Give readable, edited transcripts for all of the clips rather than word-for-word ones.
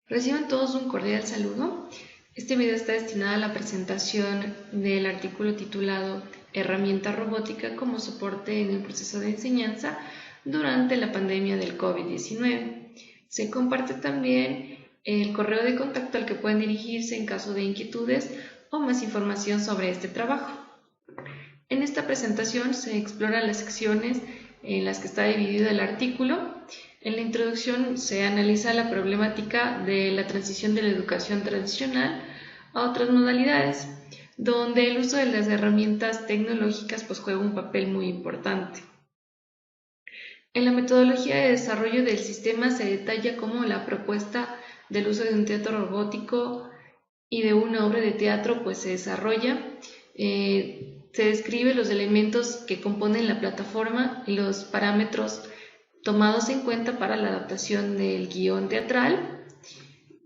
Reciban todos un cordial saludo. Este video está destinado a la presentación del artículo titulado Herramienta robótica como soporte en el proceso de enseñanza durante la pandemia del COVID-19. Se comparte también el correo de contacto al que pueden dirigirse en caso de inquietudes o más información sobre este trabajo. En esta presentación se exploran las secciones en las que está dividido el artículo. En la introducción se analiza la problemática de la transición de la educación tradicional a otras modalidades, donde el uso de las herramientas tecnológicas juega un papel muy importante. En la metodología de desarrollo del sistema se detalla cómo la propuesta del uso de un teatro robótico y de una obra de teatro se desarrolla. Se describe los elementos que componen la plataforma y los parámetros tomados en cuenta para la adaptación del guión teatral.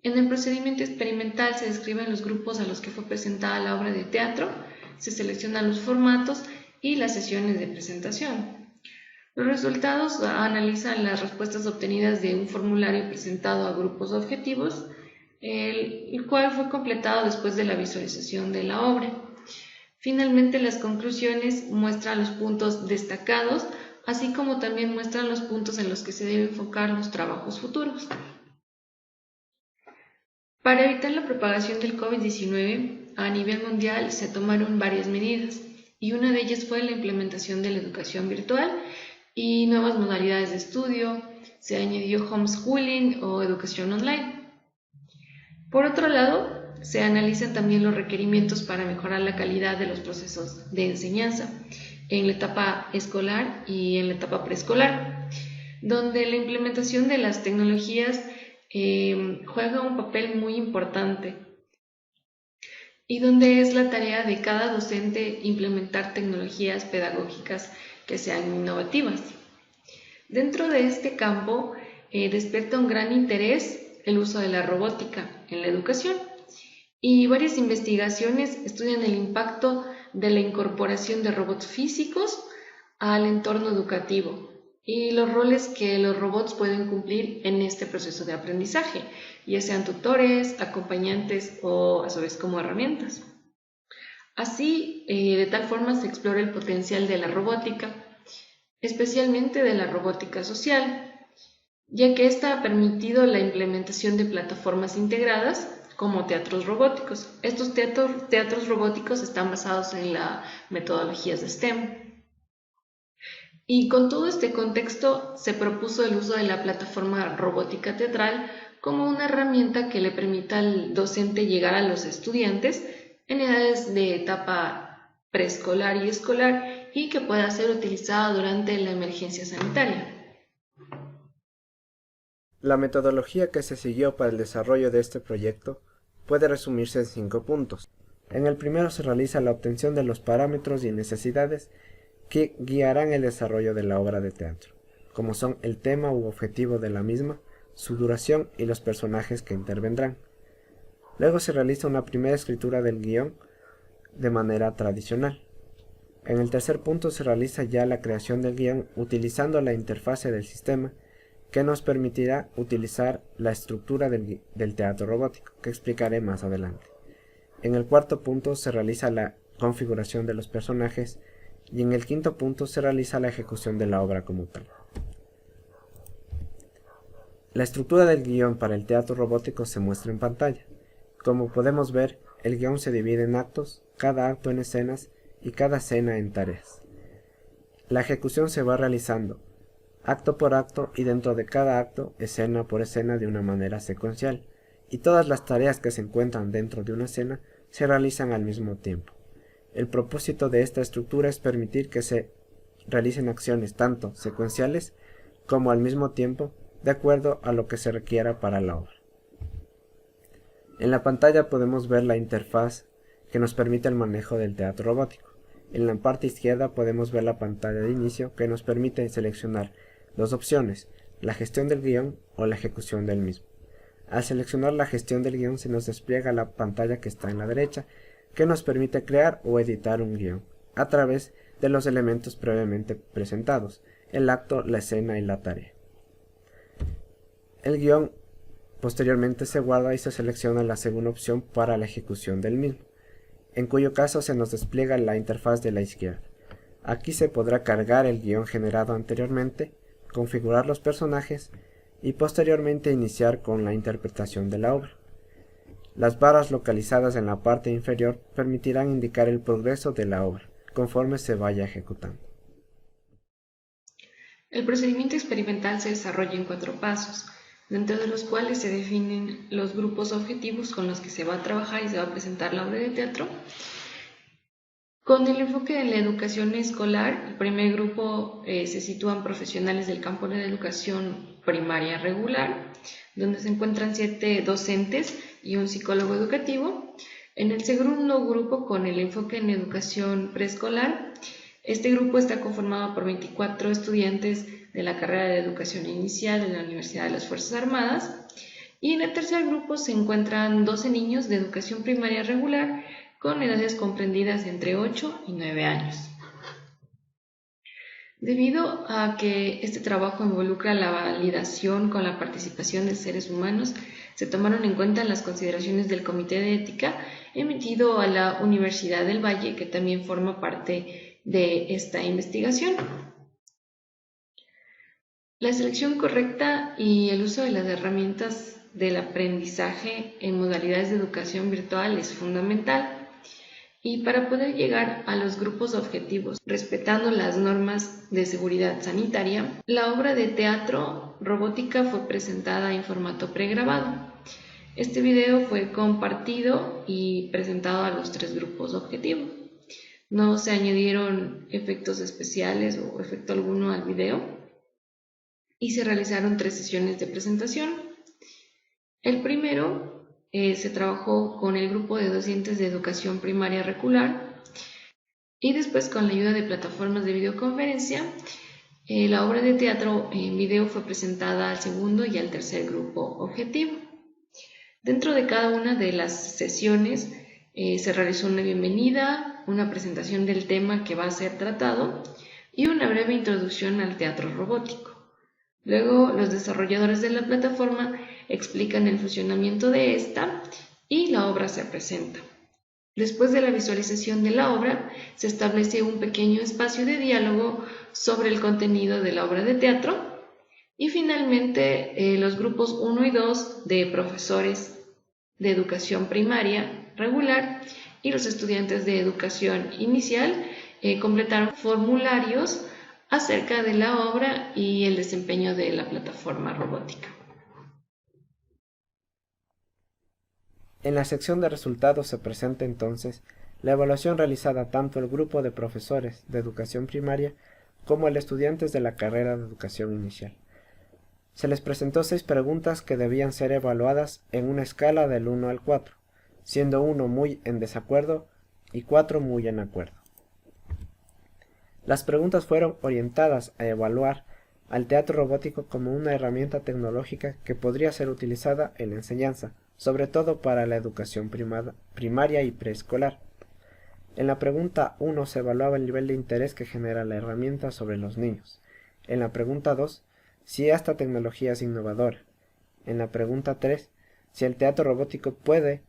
En el procedimiento experimental se describen los grupos a los que fue presentada la obra de teatro, se seleccionan los formatos y las sesiones de presentación. Los resultados analizan las respuestas obtenidas de un formulario presentado a grupos objetivos, el cual fue completado después de la visualización de la obra. Finalmente, las conclusiones muestran los puntos destacados, así como también muestran los puntos en los que se deben enfocar los trabajos futuros. Para evitar la propagación del COVID-19, a nivel mundial se tomaron varias medidas, y una de ellas fue la implementación de la educación virtual y nuevas modalidades de estudio. Se añadió homeschooling o educación online. Por otro lado, se analizan también los requerimientos para mejorar la calidad de los procesos de enseñanza en la etapa escolar y en la etapa preescolar, donde la implementación de las tecnologías juega un papel muy importante y donde es la tarea de cada docente implementar tecnologías pedagógicas que sean innovativas. Dentro de este campo despierta un gran interés el uso de la robótica en la educación, y varias investigaciones estudian el impacto de la incorporación de robots físicos al entorno educativo y los roles que los robots pueden cumplir en este proceso de aprendizaje, ya sean tutores, acompañantes o a su vez como herramientas. Así, de tal forma se explora el potencial de la robótica, especialmente de la robótica social, ya que esta ha permitido la implementación de plataformas integradas como teatros robóticos. Estos teatros robóticos están basados en las metodologías de STEM. Y con todo este contexto se propuso el uso de la plataforma robótica teatral como una herramienta que le permita al docente llegar a los estudiantes en edades de etapa preescolar y escolar y que pueda ser utilizada durante la emergencia sanitaria. La metodología que se siguió para el desarrollo de este proyecto puede resumirse en 5 puntos. En el primero se realiza la obtención de los parámetros y necesidades que guiarán el desarrollo de la obra de teatro, como son el tema u objetivo de la misma, su duración y los personajes que intervendrán. Luego se realiza una primera escritura del guión de manera tradicional. En el tercer punto se realiza ya la creación del guión utilizando la interfase del sistema, que nos permitirá utilizar la estructura del teatro robótico, que explicaré más adelante. En el cuarto punto se realiza la configuración de los personajes y en el quinto punto se realiza la ejecución de la obra como tal. La estructura del guión para el teatro robótico se muestra en pantalla. Como podemos ver, el guión se divide en actos, cada acto en escenas y cada escena en tareas. La ejecución se va realizando acto por acto y dentro de cada acto, escena por escena de una manera secuencial, y todas las tareas que se encuentran dentro de una escena se realizan al mismo tiempo. El propósito de esta estructura es permitir que se realicen acciones tanto secuenciales como al mismo tiempo, de acuerdo a lo que se requiera para la obra. En la pantalla podemos ver la interfaz que nos permite el manejo del teatro robótico. En la parte izquierda podemos ver la pantalla de inicio que nos permite seleccionar dos opciones, la gestión del guión o la ejecución del mismo. Al seleccionar la gestión del guión se nos despliega la pantalla que está en la derecha, que nos permite crear o editar un guión a través de los elementos previamente presentados, el acto, la escena y la tarea. El guión Posteriormente se guarda y se selecciona la segunda opción para la ejecución del mismo, en cuyo caso se nos despliega la interfaz de la izquierda. Aquí se podrá cargar el guión generado anteriormente, configurar los personajes y posteriormente iniciar con la interpretación de la obra. Las barras localizadas en la parte inferior permitirán indicar el progreso de la obra, conforme se vaya ejecutando. El procedimiento experimental se desarrolla en 4 pasos, dentro de los cuales se definen los grupos objetivos con los que se va a trabajar y se va a presentar la obra de teatro. Con el enfoque de la educación escolar, el primer grupo se sitúan profesionales del campo de la educación primaria regular, donde se encuentran 7 docentes y un psicólogo educativo. En el segundo grupo, con el enfoque en educación preescolar, este grupo está conformado por 24 estudiantes de la carrera de educación inicial de la Universidad de las Fuerzas Armadas. Y en el tercer grupo se encuentran 12 niños de educación primaria regular con edades comprendidas entre 8 y 9 años. Debido a que este trabajo involucra la validación con la participación de seres humanos, se tomaron en cuenta las consideraciones del Comité de Ética emitido a la Universidad del Valle, que también forma parte de esta investigación. La selección correcta y el uso de las herramientas del aprendizaje en modalidades de educación virtual es fundamental. Y para poder llegar a los grupos objetivos, respetando las normas de seguridad sanitaria, la obra de teatro robótica fue presentada en formato pregrabado. Este video fue compartido y presentado a los 3 grupos objetivos. No se añadieron efectos especiales o efecto alguno al video y se realizaron 3 sesiones de presentación. El primero se trabajó con el grupo de docentes de educación primaria regular y después con la ayuda de plataformas de videoconferencia. La obra de teatro en video fue presentada al segundo y al tercer grupo objetivo. Dentro de cada una de las sesiones se realizó una bienvenida, una presentación del tema que va a ser tratado y una breve introducción al teatro robótico. Luego, los desarrolladores de la plataforma explican el funcionamiento de esta y la obra se presenta. Después de la visualización de la obra, se establece un pequeño espacio de diálogo sobre el contenido de la obra de teatro y finalmente los grupos 1 y 2 de profesores de educación primaria regular y los estudiantes de educación inicial completaron formularios acerca de la obra y el desempeño de la plataforma robótica. En la sección de resultados se presenta entonces la evaluación realizada tanto al grupo de profesores de educación primaria como al estudiantes de la carrera de educación inicial. Se les presentó 6 preguntas que debían ser evaluadas en una escala del 1 al 4, siendo 1 muy en desacuerdo y 4 muy en acuerdo. Las preguntas fueron orientadas a evaluar al teatro robótico como una herramienta tecnológica que podría ser utilizada en la enseñanza, sobre todo para la educación primaria y preescolar. En la pregunta 1 se evaluaba el nivel de interés que genera la herramienta sobre los niños. En la pregunta 2, si esta tecnología es innovadora. En la pregunta 3, si el teatro robótico puede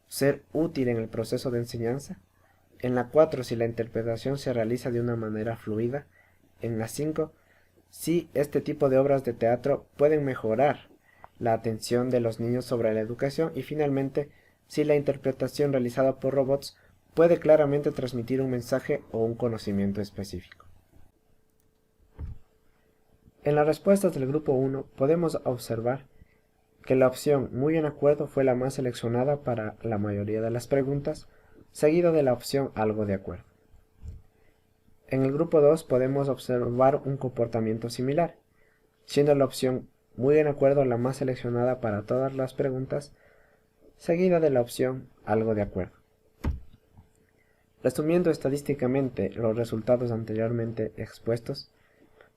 ser útil en el proceso de enseñanza. En la 4, si la interpretación se realiza de una manera fluida. En la 5, si este tipo de obras de teatro pueden mejorar la atención de los niños sobre la educación. Y finalmente, si la interpretación realizada por robots puede claramente transmitir un mensaje o un conocimiento específico. En las respuestas del grupo 1 podemos observar que la opción muy en acuerdo fue la más seleccionada para la mayoría de las preguntas, seguido de la opción algo de acuerdo. En el grupo 2 podemos observar un comportamiento similar, siendo la opción muy en acuerdo la más seleccionada para todas las preguntas, seguida de la opción algo de acuerdo. Resumiendo estadísticamente los resultados anteriormente expuestos,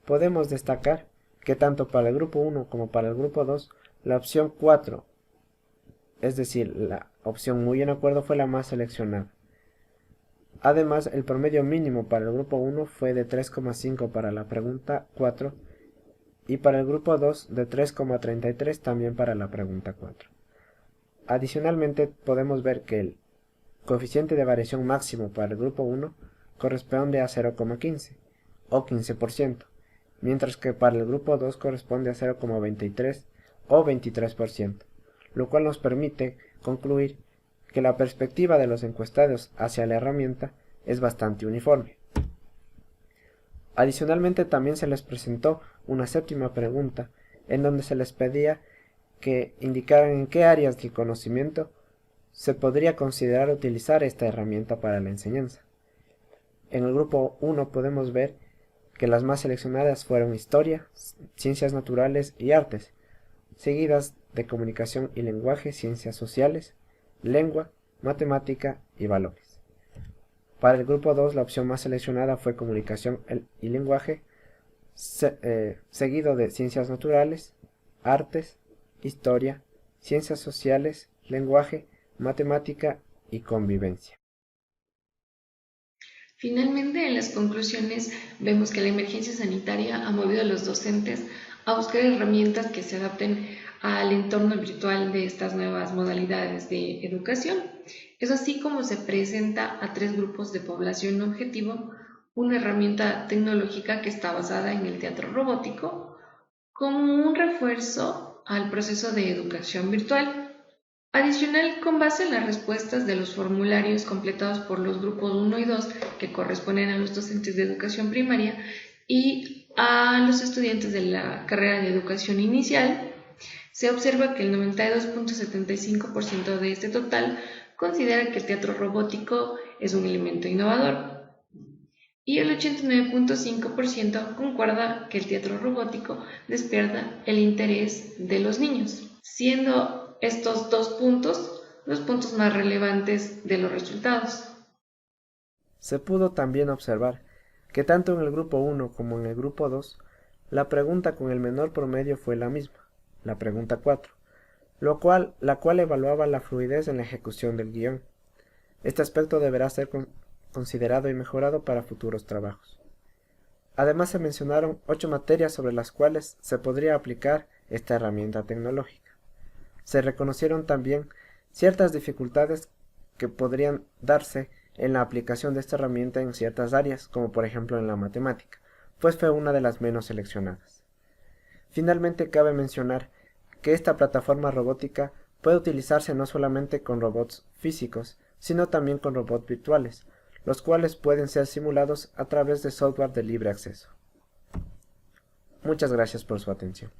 podemos destacar que tanto para el grupo 1 como para el grupo 2, la opción 4, es decir, la opción muy en acuerdo, fue la más seleccionada. Además, el promedio mínimo para el grupo 1 fue de 3,5 para la pregunta 4 y para el grupo 2 de 3,33 también para la pregunta 4. Adicionalmente podemos ver que el coeficiente de variación máximo para el grupo 1 corresponde a 0,15 o 15%, mientras que para el grupo 2 corresponde a 0,23 o 23%, lo cual nos permite concluir que la perspectiva de los encuestados hacia la herramienta es bastante uniforme. Adicionalmente también se les presentó una séptima pregunta en donde se les pedía que indicaran en qué áreas del conocimiento se podría considerar utilizar esta herramienta para la enseñanza. En el grupo 1 podemos ver que las más seleccionadas fueron Historia, Ciencias Naturales y Artes, seguidas de Comunicación y Lenguaje, Ciencias Sociales, Lengua, Matemática y Valores. Para el grupo 2 la opción más seleccionada fue Comunicación y Lenguaje, seguido de Ciencias Naturales, Artes, Historia, Ciencias Sociales, Lenguaje, Matemática y Convivencia. Finalmente, en las conclusiones vemos que la emergencia sanitaria ha movido a los docentes a buscar herramientas que se adapten al entorno virtual de estas nuevas modalidades de educación. Es así como se presenta a 3 grupos de población objetivo una herramienta tecnológica que está basada en el teatro robótico como un refuerzo al proceso de educación virtual. Adicional, con base en las respuestas de los formularios completados por los grupos 1 y 2 que corresponden a los docentes de educación primaria y a los estudiantes de la carrera de educación inicial, se observa que el 92.75% de este total considera que el teatro robótico es un elemento innovador y el 89.5% concuerda que el teatro robótico despierta el interés de los niños, siendo estos 2 puntos los puntos más relevantes de los resultados. Se pudo también observar que tanto en el grupo 1 como en el grupo 2, la pregunta con el menor promedio fue la misma, la pregunta 4, la cual evaluaba la fluidez en la ejecución del guión. Este aspecto deberá ser considerado y mejorado para futuros trabajos. Además se mencionaron 8 materias sobre las cuales se podría aplicar esta herramienta tecnológica. Se reconocieron también ciertas dificultades que podrían darse en la aplicación de esta herramienta en ciertas áreas, como por ejemplo en la matemática, pues fue una de las menos seleccionadas. Finalmente cabe mencionar que esta plataforma robótica puede utilizarse no solamente con robots físicos, sino también con robots virtuales, los cuales pueden ser simulados a través de software de libre acceso. Muchas gracias por su atención.